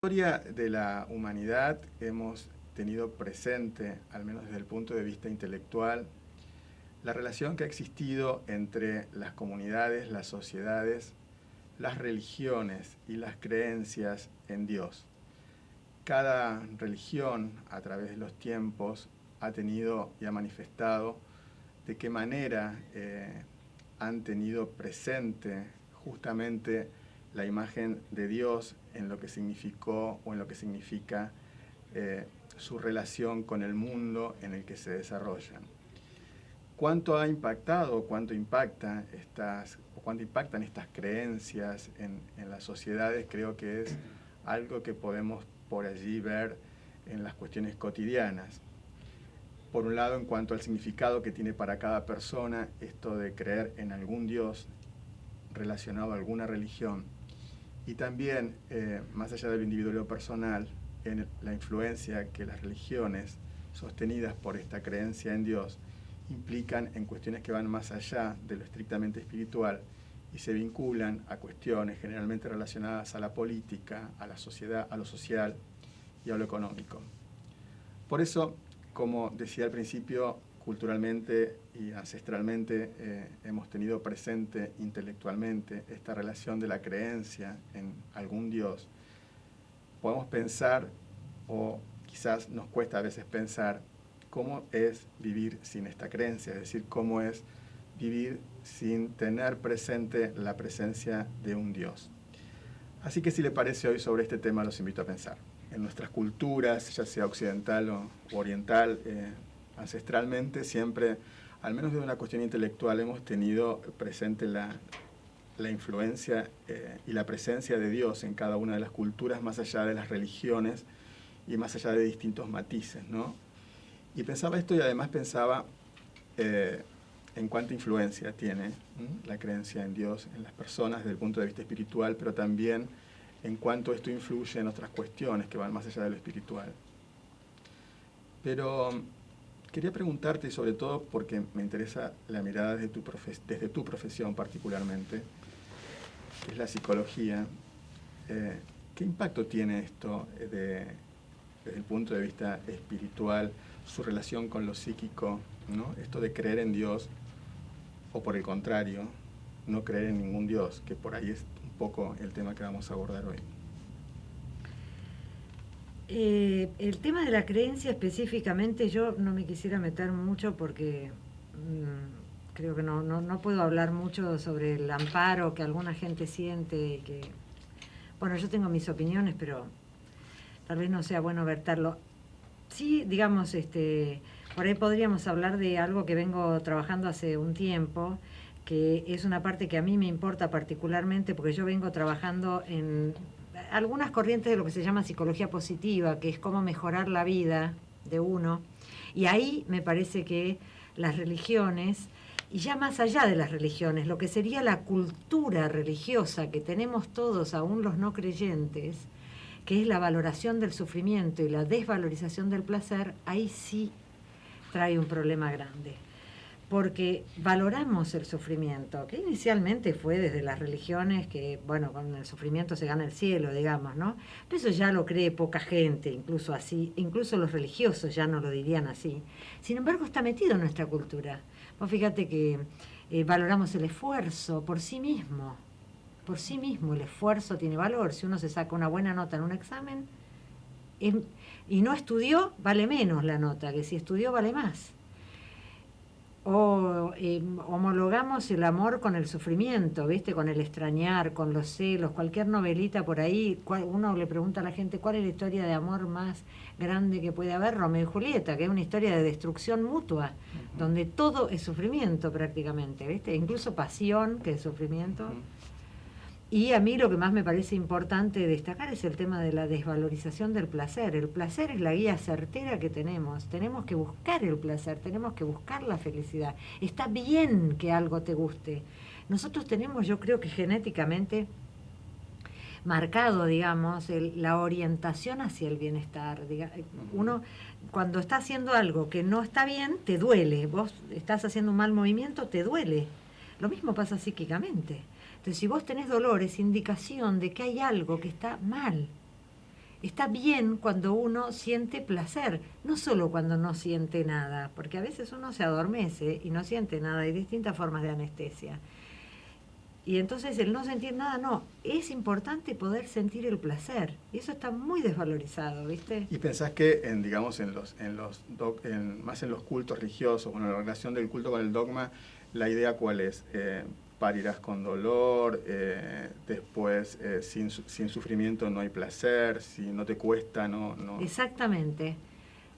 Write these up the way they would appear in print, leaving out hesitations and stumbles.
Historia de la humanidad hemos tenido presente, al menos desde el punto de vista intelectual, la relación que ha existido entre las comunidades, las sociedades, las religiones y las creencias en Dios. Cada religión, a través de los tiempos, ha tenido y ha manifestado de qué manera han tenido presente justamente la imagen de Dios en lo que significó o en lo que significa su relación con el mundo en el que se desarrollan. ¿Cuánto ha impactado, cuánto impactan estas creencias en las sociedades? Creo que es algo que podemos por allí ver en las cuestiones cotidianas. Por un lado, en cuanto al significado que tiene para cada persona esto de creer en algún Dios relacionado a alguna religión, y también, más allá de lo individual y lo personal, en la influencia que las religiones sostenidas por esta creencia en Dios implican en cuestiones que van más allá de lo estrictamente espiritual y se vinculan a cuestiones generalmente relacionadas a la política, a la sociedad, a lo social y a lo económico. Por eso, como decía al principio, culturalmente y ancestralmente hemos tenido presente intelectualmente esta relación de la creencia en algún Dios. Podemos pensar, o quizás nos cuesta a veces pensar, cómo es vivir sin esta creencia, es decir, cómo es vivir sin tener presente la presencia de un Dios. Así que si le parece, hoy sobre este tema los invito a pensar. En nuestras culturas, ya sea occidental o oriental, ancestralmente siempre, al menos de una cuestión intelectual, hemos tenido presente la influencia y la presencia de Dios en cada una de las culturas, más allá de las religiones y más allá de distintos matices, ¿no? Y pensaba esto, y además pensaba en cuánta influencia tiene la creencia en Dios en las personas desde el punto de vista espiritual, pero también en cuánto esto influye en otras cuestiones que van más allá de lo espiritual. Pero quería preguntarte, y sobre todo porque me interesa la mirada desde tu profesión particularmente, que es la psicología, ¿qué impacto tiene esto desde el punto de vista espiritual, su relación con lo psíquico, ¿no? Esto de creer en Dios, o por el contrario, no creer en ningún Dios, que por ahí es un poco el tema que vamos a abordar hoy. El tema de la creencia específicamente, yo no me quisiera meter mucho porque creo que no puedo hablar mucho sobre el amparo que alguna gente siente. Bueno, yo tengo mis opiniones, pero tal vez no sea bueno verterlo. Sí, digamos, por ahí podríamos hablar de algo que vengo trabajando hace un tiempo, que es una parte que a mí me importa particularmente porque yo vengo trabajando en algunas corrientes de lo que se llama psicología positiva, que es cómo mejorar la vida de uno. Y ahí me parece que las religiones, y ya más allá de las religiones, lo que sería la cultura religiosa que tenemos todos, aún los no creyentes, que es la valoración del sufrimiento y la desvalorización del placer, ahí sí trae un problema grande. Porque valoramos el sufrimiento, que inicialmente fue desde las religiones, que bueno, con el sufrimiento se gana el cielo, digamos, ¿no? Pero eso ya lo cree poca gente, incluso así, incluso los religiosos ya no lo dirían así. Sin embargo, está metido en nuestra cultura. Vos fíjate que valoramos el esfuerzo por sí mismo. Por sí mismo el esfuerzo tiene valor. Si uno se saca una buena nota en un examen y no estudió, vale menos la nota, que si estudió vale más. O homologamos el amor con el sufrimiento, ¿viste? Con el extrañar, con los celos, cualquier novelita por ahí, uno le pregunta a la gente cuál es la historia de amor más grande que puede haber, Romeo y Julieta, que es una historia de destrucción mutua, donde todo es sufrimiento prácticamente, ¿viste? Incluso pasión, que es sufrimiento. Y a mí lo que más me parece importante destacar es el tema de la desvalorización del placer. El placer es la guía certera que tenemos. Tenemos que buscar el placer, tenemos que buscar la felicidad. Está bien que algo te guste. Nosotros tenemos, yo creo que genéticamente marcado, digamos, la orientación hacia el bienestar. Uno, cuando está haciendo algo que no está bien, te duele. Vos estás haciendo un mal movimiento, te duele. Lo mismo pasa psíquicamente. Entonces, si vos tenés dolor, es indicación de que hay algo que está mal. está bien cuando uno siente placer, no solo cuando no siente nada, porque a veces uno se adormece y no siente nada, hay distintas formas de anestesia. Y entonces el no sentir nada, no, es importante poder sentir el placer, y eso está muy desvalorizado, ¿viste? ¿Y pensás que, digamos, más en los cultos religiosos, bueno, la relación del culto con el dogma, la idea cuál es? Parirás con dolor, después sin sufrimiento no hay placer, si no te cuesta no... Exactamente.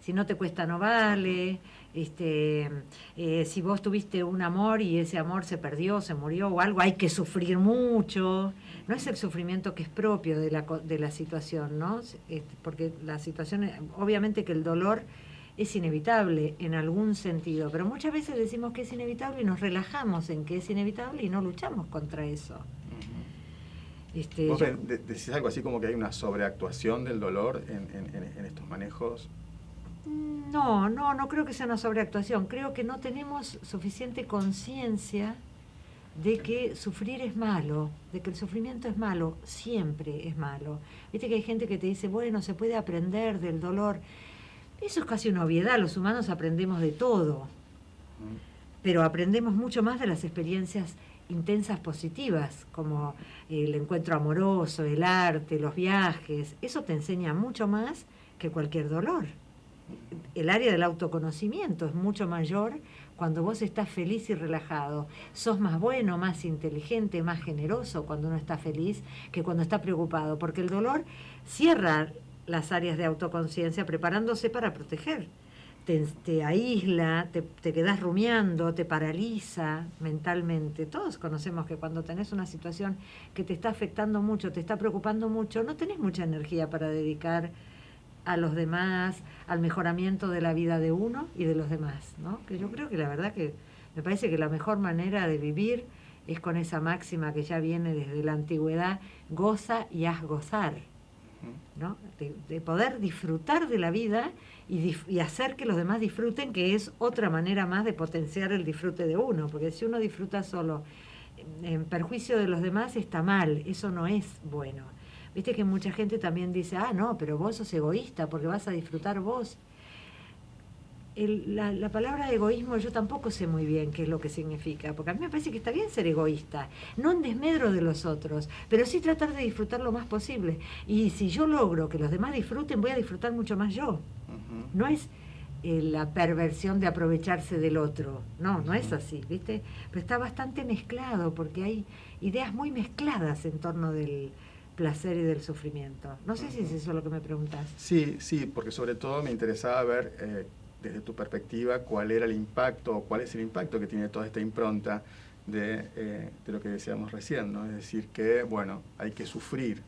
Si no te cuesta no vale, si vos tuviste un amor y ese amor se perdió, se murió o algo, hay que sufrir mucho. No es el sufrimiento que es propio de la situación, ¿no? Porque la situación, obviamente que el dolor es inevitable en algún sentido, pero muchas veces decimos que es inevitable y nos relajamos en que es inevitable y no luchamos contra eso. ¿Vos decís algo así como que hay una sobreactuación del dolor en estos manejos? No creo que sea una sobreactuación. Creo que no tenemos suficiente conciencia de que sufrir es malo, de que el sufrimiento es malo, siempre es malo. Viste que hay gente que te dice, bueno, se puede aprender del dolor. Eso es casi una obviedad, los humanos aprendemos de todo, pero aprendemos mucho más de las experiencias intensas positivas, como el encuentro amoroso, el arte, los viajes. Eso te enseña mucho más que cualquier dolor. El área del autoconocimiento es mucho mayor cuando vos estás feliz y relajado. Sos más bueno, más inteligente, más generoso cuando uno está feliz que cuando está preocupado, porque el dolor cierra las áreas de autoconciencia preparándose para proteger. Te aísla, te quedás rumiando, te paraliza mentalmente. Todos conocemos que cuando tenés una situación que te está afectando mucho, te está preocupando mucho, no tenés mucha energía para dedicar a los demás, al mejoramiento de la vida de uno y de los demás, ¿no? Que yo creo que la verdad que me parece que la mejor manera de vivir es con esa máxima que ya viene desde la antigüedad, goza y haz gozar, ¿no? De poder disfrutar de la vida y hacer que los demás disfruten, que es otra manera más de potenciar el disfrute de uno, porque si uno disfruta solo en perjuicio de los demás está mal, eso no es bueno. Viste que mucha gente también dice, no, pero vos sos egoísta porque vas a disfrutar vos. La palabra egoísmo yo tampoco sé muy bien qué es lo que significa, porque a mí me parece que está bien ser egoísta, no en desmedro de los otros, pero sí tratar de disfrutar lo más posible. Y si yo logro que los demás disfruten, voy a disfrutar mucho más yo. No es la perversión de aprovecharse del otro, no es así, ¿viste? Pero está bastante mezclado, porque hay ideas muy mezcladas en torno del placer y del sufrimiento. No sé si es eso lo que me preguntás. Sí, porque sobre todo me interesaba ver desde tu perspectiva cuál era el impacto o cuál es el impacto que tiene toda esta impronta de lo que decíamos recién, ¿no? Es decir, que, bueno, hay que sufrir.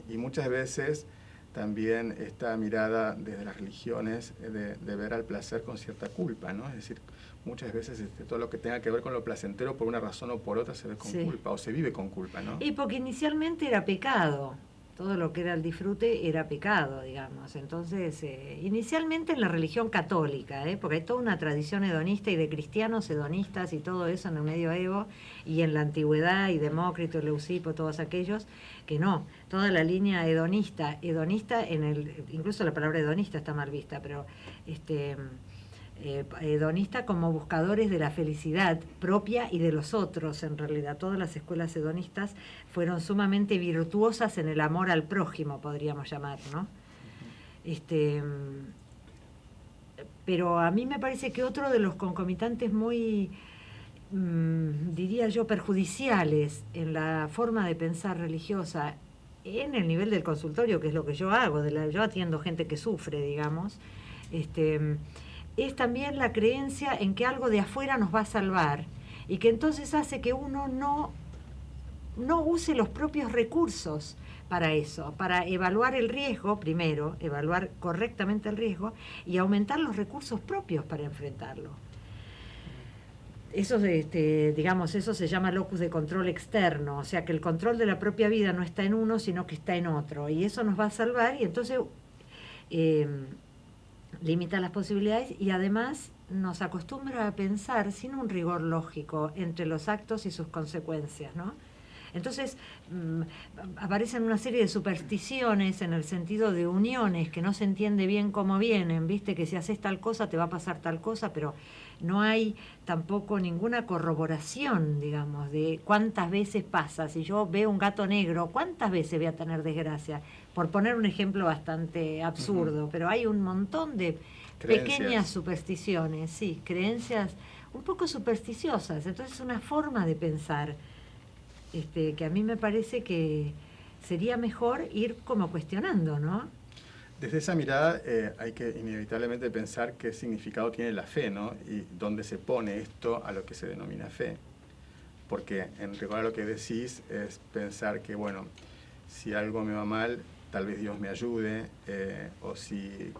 Y muchas veces también esta mirada desde las religiones de ver al placer con cierta culpa, ¿no? Es decir, muchas veces todo lo que tenga que ver con lo placentero por una razón o por otra se ve con culpa o se vive con culpa, ¿no? Y porque inicialmente era pecado, todo lo que era el disfrute era pecado, digamos. Entonces, inicialmente en la religión católica, porque hay toda una tradición hedonista y de cristianos hedonistas y todo eso en el medioevo y en la antigüedad y Demócrito, Leucipo, todos aquellos que no, toda la línea hedonista incluso la palabra hedonista está mal vista, pero hedonista como buscadores de la felicidad propia y de los otros. En realidad todas las escuelas hedonistas fueron sumamente virtuosas en el amor al prójimo, podríamos llamar, ¿no? Pero a mí me parece que otro de los concomitantes muy, diría yo, perjudiciales en la forma de pensar religiosa en el nivel del consultorio, que es lo que yo hago, yo atiendo gente que sufre, digamos, es también la creencia en que algo de afuera nos va a salvar y que entonces hace que uno no use los propios recursos para eso, para evaluar el riesgo, primero, evaluar correctamente el riesgo y aumentar los recursos propios para enfrentarlo. Eso, digamos, eso se llama locus de control externo, o sea que el control de la propia vida no está en uno, sino que está en otro, y eso nos va a salvar y entonces limita las posibilidades y además nos acostumbra a pensar sin un rigor lógico entre los actos y sus consecuencias, ¿no? Entonces aparecen una serie de supersticiones en el sentido de uniones que no se entiende bien cómo vienen, viste que si haces tal cosa te va a pasar tal cosa, pero no hay tampoco ninguna corroboración, digamos, de cuántas veces pasa. Si yo veo un gato negro, ¿cuántas veces voy a tener desgracia? Por poner un ejemplo bastante absurdo, pero hay un montón de pequeñas supersticiones, sí, creencias un poco supersticiosas. Entonces es una forma de pensar que a mí me parece que sería mejor ir como cuestionando, ¿no? Desde esa mirada hay que inevitablemente pensar qué significado tiene la fe, ¿no? Y dónde se pone esto a lo que se denomina fe. Porque en rigor a lo que decís es pensar que, bueno, si algo me va mal, tal vez Dios me ayude, o si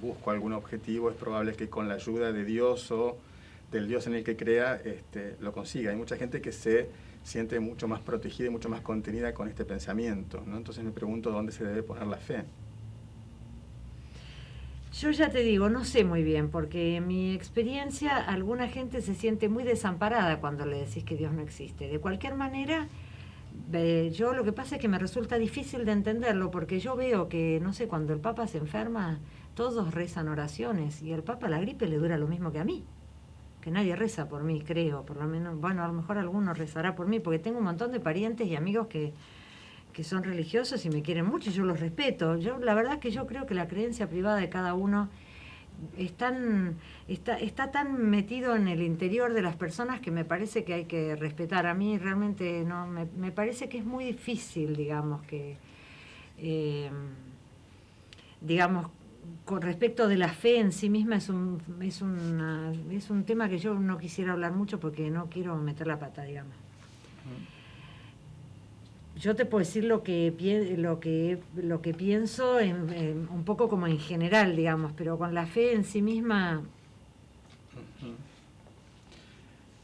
busco algún objetivo, es probable que con la ayuda de Dios o del Dios en el que crea, lo consiga. Hay mucha gente que se siente mucho más protegida y mucho más contenida con este pensamiento, ¿no? Entonces me pregunto dónde se debe poner la fe. Yo ya te digo, no sé muy bien, porque en mi experiencia alguna gente se siente muy desamparada cuando le decís que Dios no existe. De cualquier manera, yo lo que pasa es que me resulta difícil de entenderlo, porque yo veo que, no sé, cuando el Papa se enferma, todos rezan oraciones, y al Papa la gripe le dura lo mismo que a mí. Que nadie reza por mí, creo, por lo menos, bueno, a lo mejor alguno rezará por mí, porque tengo un montón de parientes y amigos que son religiosos y me quieren mucho y yo los respeto. Yo la verdad es que yo creo que la creencia privada de cada uno está tan metido en el interior de las personas que me parece que hay que respetar. A mí realmente no me parece que es muy difícil, digamos, que digamos, con respecto de la fe en sí misma es un tema que yo no quisiera hablar mucho porque no quiero meter la pata, digamos. Yo te puedo decir lo que pienso un poco como en general, digamos, pero con la fe en sí misma.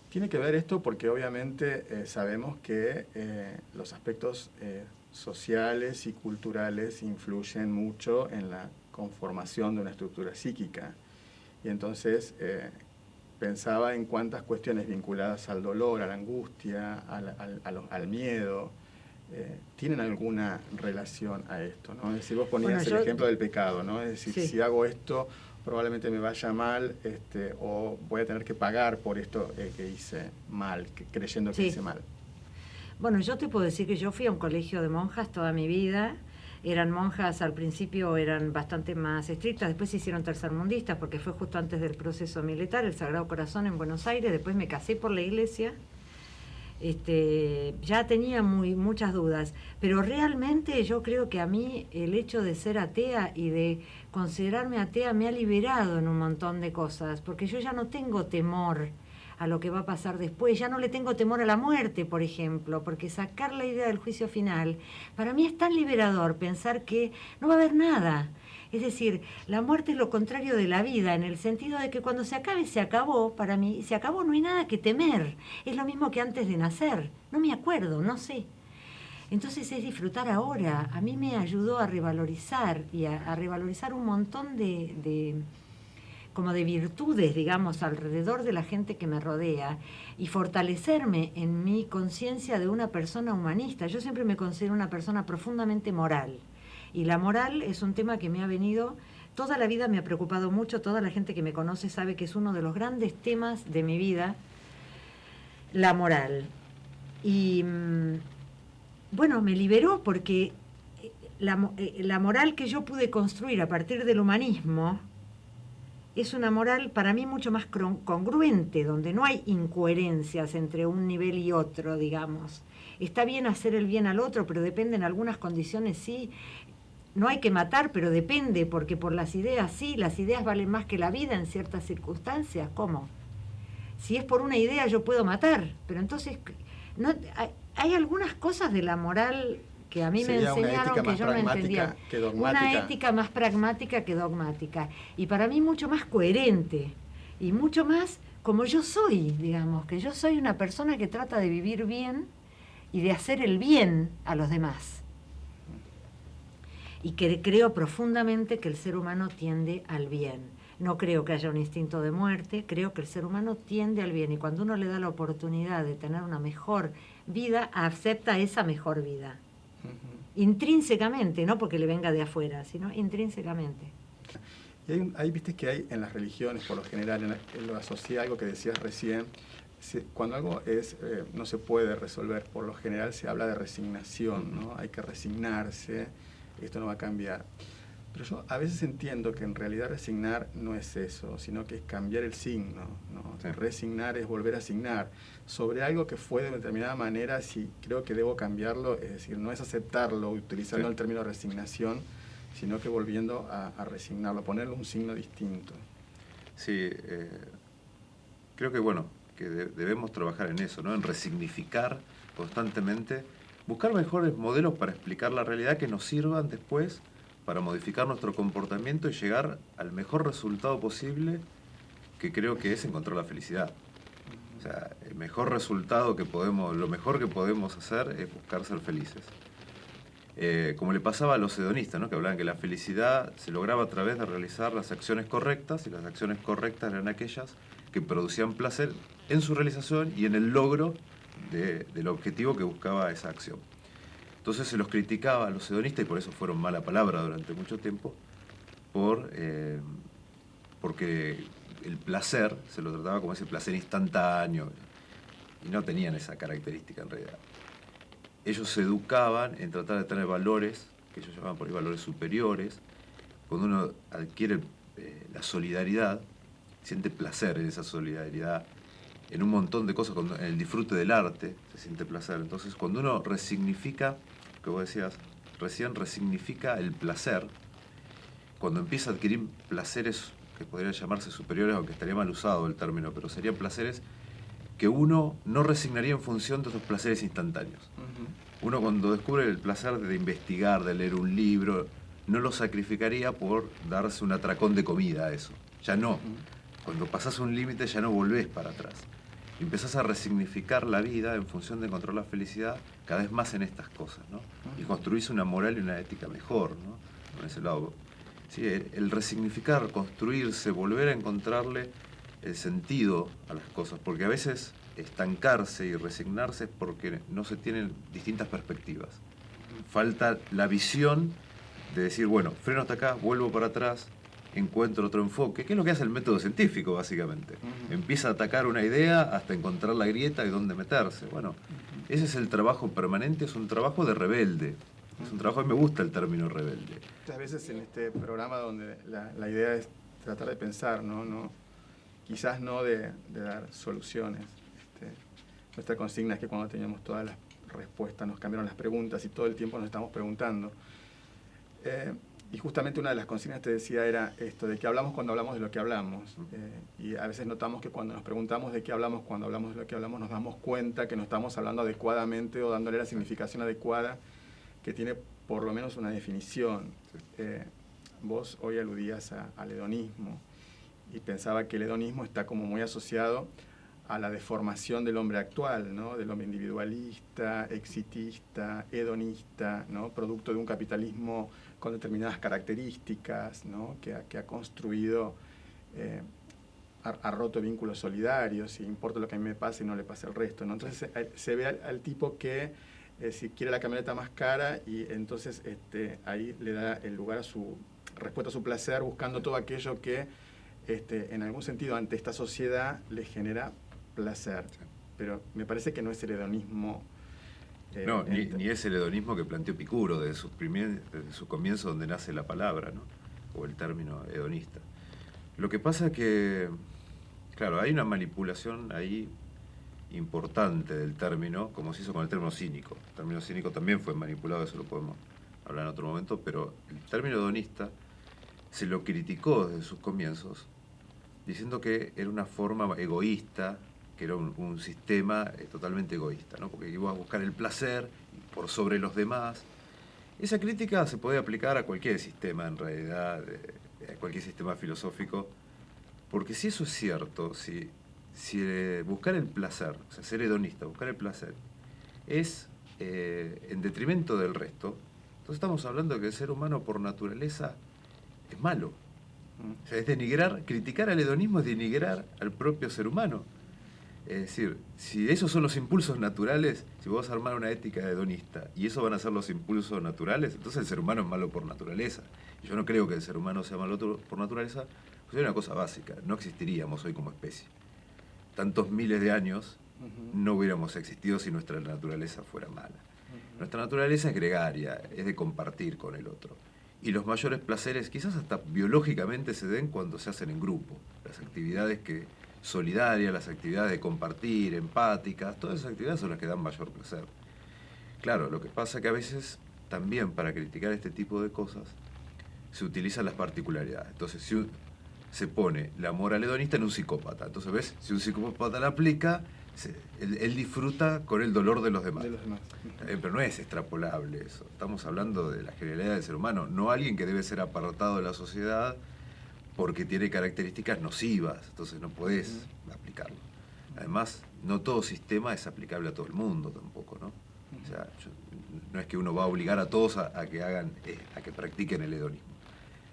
Tiene que ver esto porque obviamente sabemos que los aspectos sociales y culturales influyen mucho en la conformación de una estructura psíquica. Y entonces pensaba en cuántas cuestiones vinculadas al dolor, a la angustia, al miedo, tienen alguna relación a esto, ¿no? Es decir, vos ponías el ejemplo del pecado, ¿no? Es decir, sí, si hago esto, probablemente me vaya mal, o voy a tener que pagar por esto que hice mal, creyendo que hice mal. Bueno, yo te puedo decir que yo fui a un colegio de monjas toda mi vida. Eran monjas, al principio eran bastante más estrictas, después se hicieron tercermundistas porque fue justo antes del proceso militar, el Sagrado Corazón en Buenos Aires. Después me casé por la iglesia. Ya tenía muchas dudas, pero realmente yo creo que a mí el hecho de ser atea y de considerarme atea me ha liberado en un montón de cosas, porque yo ya no tengo temor a lo que va a pasar después, ya no le tengo temor a la muerte, por ejemplo, porque sacar la idea del juicio final, para mí es tan liberador pensar que no va a haber nada. Es decir, la muerte es lo contrario de la vida, en el sentido de que cuando se acabe, se acabó. Para mí, se acabó, no hay nada que temer. Es lo mismo que antes de nacer. No me acuerdo, no sé. Entonces es disfrutar ahora. A mí me ayudó a revalorizar y a revalorizar un montón como de virtudes, digamos, alrededor de la gente que me rodea y fortalecerme en mi conciencia de una persona humanista. Yo siempre me considero una persona profundamente moral. Y la moral es un tema que me ha venido, toda la vida me ha preocupado mucho, toda la gente que me conoce sabe que es uno de los grandes temas de mi vida, la moral. Y bueno, me liberó porque la moral que yo pude construir a partir del humanismo es una moral para mí mucho más congruente, donde no hay incoherencias entre un nivel y otro, digamos. Está bien hacer el bien al otro, pero depende en algunas condiciones, sí. No hay que matar, pero depende, porque por las ideas sí, las ideas valen más que la vida en ciertas circunstancias. ¿Cómo? Si es por una idea yo puedo matar, pero entonces hay algunas cosas de la moral que a mí me enseñaron que yo no entendía. Una ética más pragmática que dogmática. Y para mí mucho más coherente y mucho más como yo soy, digamos, que yo soy una persona que trata de vivir bien y de hacer el bien a los demás. Y que creo profundamente que el ser humano tiende al bien. no creo que haya un instinto de muerte, creo que el ser humano tiende al bien y cuando uno le da la oportunidad de tener una mejor vida, acepta esa mejor vida. Intrínsecamente, no porque le venga de afuera, sino intrínsecamente. Y viste que hay en las religiones, por lo general, en la sociedad, algo que decías recién, cuando algo no se puede resolver, por lo general se habla de resignación, ¿no? Hay que resignarse, esto no va a cambiar. Pero yo a veces entiendo que en realidad resignar no es eso, sino que es cambiar el signo, ¿no? Sí. Resignar es volver a asignar. Sobre algo que fue de determinada manera, si creo que debo cambiarlo, es decir, no es aceptarlo utilizando el término resignación, sino que volviendo a resignarlo, ponerle un signo distinto. Sí, creo que bueno, que debemos trabajar en eso, ¿no? En resignificar constantemente, buscar mejores modelos para explicar la realidad que nos sirvan después para modificar nuestro comportamiento y llegar al mejor resultado posible, que creo que es encontrar la felicidad. O sea, el mejor resultado que podemos, lo mejor que podemos hacer es buscar ser felices. Como le pasaba a los hedonistas, ¿no? Que hablaban que la felicidad se lograba a través de realizar las acciones correctas, y las acciones correctas eran aquellas que producían placer en su realización y en el logro del objetivo que buscaba esa acción. Entonces se los criticaba a los hedonistas, y por eso fueron mala palabra durante mucho tiempo, porque el placer se lo trataba como ese placer instantáneo, y no tenían esa característica en realidad. Ellos se educaban en tratar de tener valores, que ellos llamaban por ahí valores superiores. Cuando uno adquiere la solidaridad, siente placer en esa solidaridad, en un montón de cosas, en el disfrute del arte se siente placer. Entonces, cuando uno resignifica, que vos decías recién, resignifica el placer, cuando empieza a adquirir placeres que podrían llamarse superiores, aunque estaría mal usado el término, pero serían placeres que uno no resignaría en función de esos placeres instantáneos. Uno, cuando descubre el placer de investigar, de leer un libro, no lo sacrificaría por darse un atracón de comida a eso. Ya no. Cuando pasás un límite ya no volvés para atrás. Y empezás a resignificar la vida en función de encontrar la felicidad cada vez más en estas cosas, ¿no? Y construís una moral y una ética mejor, ¿no? Por ese lado. Sí, el resignificar, construirse, volver a encontrarle el sentido a las cosas, porque a veces estancarse y resignarse es porque no se tienen distintas perspectivas. Falta la visión de decir, bueno, freno hasta acá, vuelvo para atrás, encuentro otro enfoque, que es lo que hace el método científico, básicamente. Empieza a atacar una idea hasta encontrar la grieta y dónde meterse. Bueno, ese es el trabajo permanente, es un trabajo de rebelde. Es un trabajo, a mí me gusta el término rebelde. Muchas veces en este programa donde la idea es tratar de pensar, ¿no? Quizás no de dar soluciones. Nuestra consigna es que cuando teníamos todas las respuestas nos cambiaron las preguntas y todo el tiempo nos estamos preguntando. Y justamente una de las consignas te decía era esto, de que hablamos cuando hablamos de lo que hablamos. Y a veces notamos que cuando nos preguntamos de qué hablamos, cuando hablamos de lo que hablamos, nos damos cuenta que no estamos hablando adecuadamente o dándole la significación adecuada que tiene por lo menos una definición. Vos hoy aludías al hedonismo y pensaba que el hedonismo está como muy asociado a la deformación del hombre actual, ¿no? Del hombre individualista, exitista, hedonista, ¿no? Producto de un capitalismo con determinadas características, ¿no? que ha construido, ha roto vínculos solidarios, y importa lo que a mí me pase y no le pase al resto, ¿no? Entonces se ve al tipo que si quiere la camioneta más cara y entonces ahí le da el lugar a su respuesta a su placer, buscando todo aquello que en algún sentido ante esta sociedad le genera placer. Pero me parece que no es el hedonismo. No, ni es el hedonismo que planteó Epicuro desde su comienzo, donde nace la palabra, ¿no? O el término hedonista. Lo que pasa es que, claro, hay una manipulación ahí importante del término, como se hizo con el término cínico. El término cínico también fue manipulado, eso lo podemos hablar en otro momento, pero el término hedonista se lo criticó desde sus comienzos, diciendo que era una forma egoísta, que era un sistema totalmente egoísta, ¿no? Porque iba a buscar el placer por sobre los demás. Esa crítica se puede aplicar a cualquier sistema, en realidad, a cualquier sistema filosófico, porque si eso es cierto, si buscar el placer, o sea, ser hedonista, buscar el placer, es en detrimento del resto, entonces estamos hablando de que el ser humano por naturaleza es malo. O sea, es denigrar, criticar al hedonismo es denigrar al propio ser humano. Es decir, si esos son los impulsos naturales, si vos vas a armar una ética hedonista y esos van a ser los impulsos naturales, entonces el ser humano es malo por naturaleza. Y yo no creo que el ser humano sea malo por naturaleza, pues es una cosa básica, no existiríamos hoy como especie. Tantos miles de años no hubiéramos existido si nuestra naturaleza fuera mala. Nuestra naturaleza es gregaria, es de compartir con el otro. Y los mayores placeres quizás hasta biológicamente se den cuando se hacen en grupo. Las actividades solidarias, las actividades de compartir, empáticas, todas esas actividades son las que dan mayor placer. Claro, lo que pasa es que a veces también para criticar este tipo de cosas se utilizan las particularidades. Entonces, si se pone la moral hedonista en un psicópata. Entonces, ¿ves? Si un psicópata la aplica, él disfruta con el dolor de los demás. Pero no es extrapolable eso. Estamos hablando de la generalidad del ser humano, no alguien que debe ser apartado de la sociedad porque tiene características nocivas, entonces no podés aplicarlo. Además, no todo sistema es aplicable a todo el mundo tampoco, ¿no? O sea, no es que uno va a obligar a todos a que practiquen el hedonismo.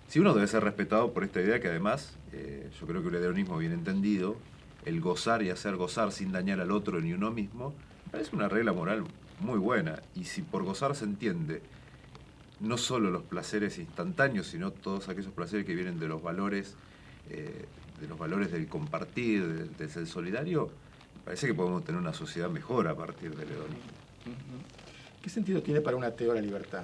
Sí, uno debe ser respetado por esta idea que además, yo creo que el hedonismo bien entendido, el gozar y hacer gozar sin dañar al otro ni uno mismo, es una regla moral muy buena. Y si por gozar se entiende no solo los placeres instantáneos, sino todos aquellos placeres que vienen de los valores del compartir, del ser solidario, me parece que podemos tener una sociedad mejor a partir del hedonismo. ¿Qué sentido tiene para un ateo la libertad?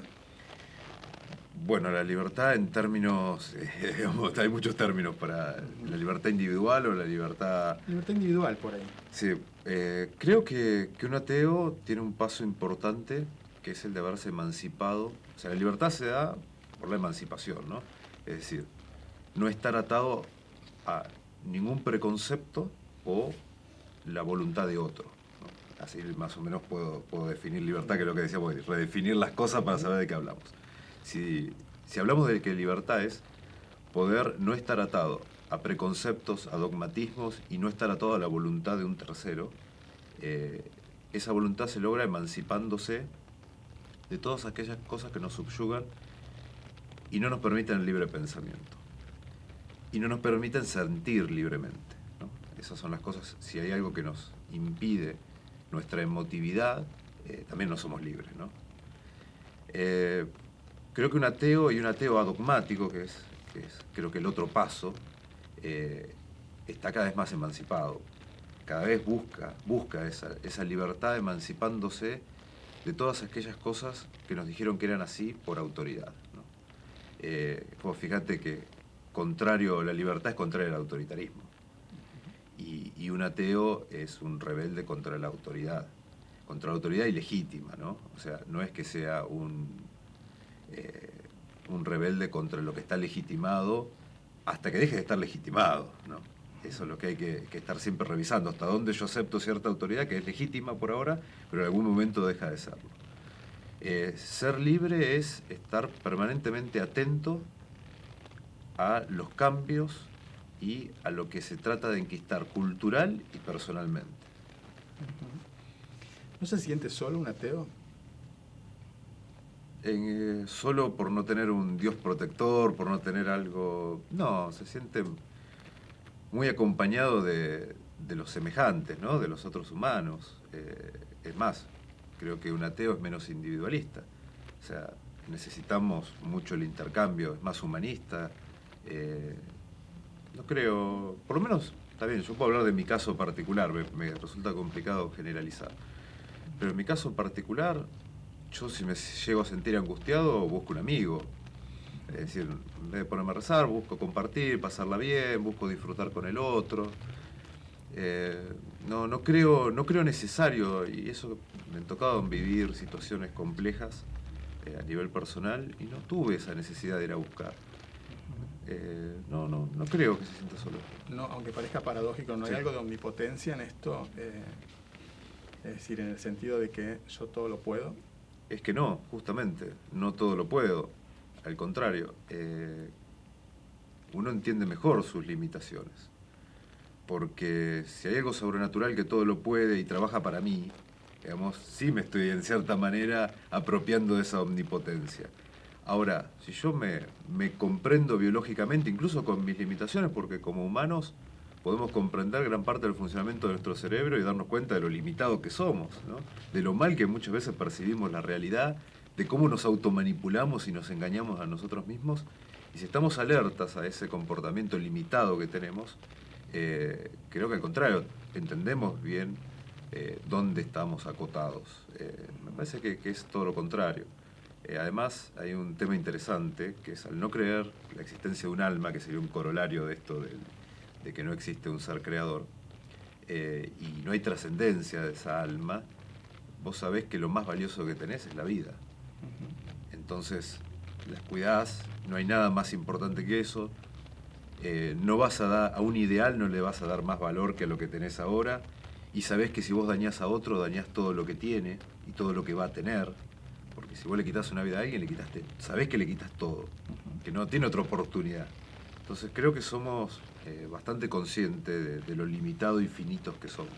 Bueno, la libertad en términos, digamos, hay muchos términos para la libertad individual o la libertad... Libertad individual, por ahí. Sí, creo que un ateo tiene un paso importante, que es el de haberse emancipado. O sea, la libertad se da por la emancipación, ¿no? Es decir, no estar atado a ningún preconcepto o la voluntad de otro, ¿no? Así más o menos puedo definir libertad, que es lo que decíamos, redefinir las cosas para saber de qué hablamos. Si hablamos de que libertad es poder no estar atado a preconceptos, a dogmatismos y no estar atado a la voluntad de un tercero, esa voluntad se logra emancipándose de todas aquellas cosas que nos subyugan y no nos permiten el libre pensamiento. Y no nos permiten sentir libremente, ¿no? Esas son las cosas, si hay algo que nos impide nuestra emotividad, también no somos libres, ¿no? Creo que un ateo y un ateo adogmático, que es creo que el otro paso, está cada vez más emancipado. Cada vez busca esa libertad emancipándose de todas aquellas cosas que nos dijeron que eran así por autoridad, ¿no? Pues fíjate que la libertad es contraria al autoritarismo. Y un ateo es un rebelde contra la autoridad ilegítima, ¿no? O sea, no es que sea un rebelde contra lo que está legitimado hasta que deje de estar legitimado, ¿no? Eso es lo que hay que estar siempre revisando, hasta dónde yo acepto cierta autoridad que es legítima por ahora, pero en algún momento deja de serlo. Ser libre es estar permanentemente atento a los cambios y a lo que se trata de enquistar cultural y personalmente. ¿No se siente solo un ateo? Solo por no tener un Dios protector, por no tener algo... No, se siente muy acompañado de los semejantes, ¿no? De los otros humanos. Es más, creo que un ateo es menos individualista. O sea, necesitamos mucho el intercambio, es más humanista. No creo... Por lo menos, está bien, yo puedo hablar de mi caso particular, me resulta complicado generalizar. Pero en mi caso particular... Yo si me llego a sentir angustiado, busco un amigo. Es decir, en vez de ponerme a rezar, busco compartir, pasarla bien, busco disfrutar con el otro. No creo necesario, y eso me ha tocado vivir situaciones complejas a nivel personal, y no tuve esa necesidad de ir a buscar. No creo que se sienta solo. No, aunque parezca paradójico, ¿no hay algo de omnipotencia en esto? Es decir, en el sentido de que yo todo lo puedo. Es que no, justamente, no todo lo puedo. Al contrario, uno entiende mejor sus limitaciones. Porque si hay algo sobrenatural que todo lo puede y trabaja para mí, digamos, sí me estoy en cierta manera apropiando de esa omnipotencia. Ahora, si yo me comprendo biológicamente, incluso con mis limitaciones, porque como humanos podemos comprender gran parte del funcionamiento de nuestro cerebro y darnos cuenta de lo limitado que somos, ¿no? De lo mal que muchas veces percibimos la realidad, de cómo nos automanipulamos y nos engañamos a nosotros mismos. Y si estamos alertas a ese comportamiento limitado que tenemos, creo que al contrario, entendemos bien dónde estamos acotados. Me parece que es todo lo contrario. Además, hay un tema interesante, que es al no creer la existencia de un alma, que sería un corolario de esto de que no existe un ser creador, y no hay trascendencia de esa alma, vos sabés que lo más valioso que tenés es la vida. Entonces, las cuidás, no hay nada más importante que eso. No vas a dar, a un ideal no le vas a dar más valor que a lo que tenés ahora, y sabés que si vos dañás a otro, dañás todo lo que tiene y todo lo que va a tener. Porque si vos le quitas una vida a alguien, sabés que le quitas todo, que no tiene otra oportunidad. Entonces creo que somos bastante conscientes de lo limitados y finitos que somos.